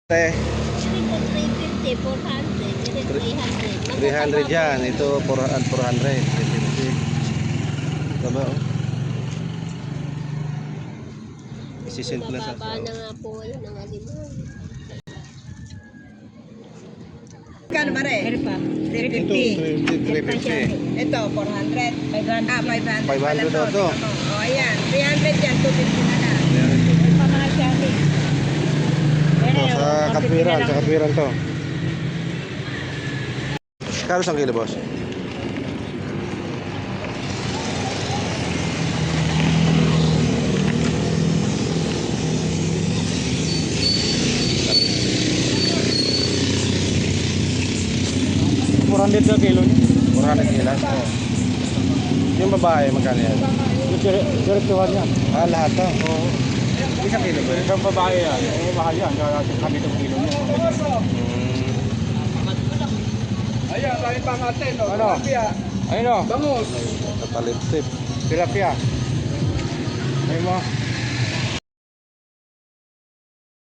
350, 400, ito 300. 300 yan. Ito 400, 350. Tama oh. Isisimple na sa Mababa na nga po wala ng aliman. Kano ba rin? Pero pa, 350. 350. Ito, 400. 500. 500. 500 daw to. O, ayan. 300 yan, 250 na lang. Ito pa mga siyari. Ito sa katwiran to. Kano isang kilo, boss? $400 na kilo niya. 400 kilo. Oh. Yung babae, magkano yan? Yung direktuhan niya. Lahat to. Oo. Isang kilo ba yun? Isang babae yan. Eh, mahal yan. Kami itong kilo niya. Ayan, dahil pang atin. Ano? Ayun o. Bangus. Tataliptip. Tilapia. Ayun mo.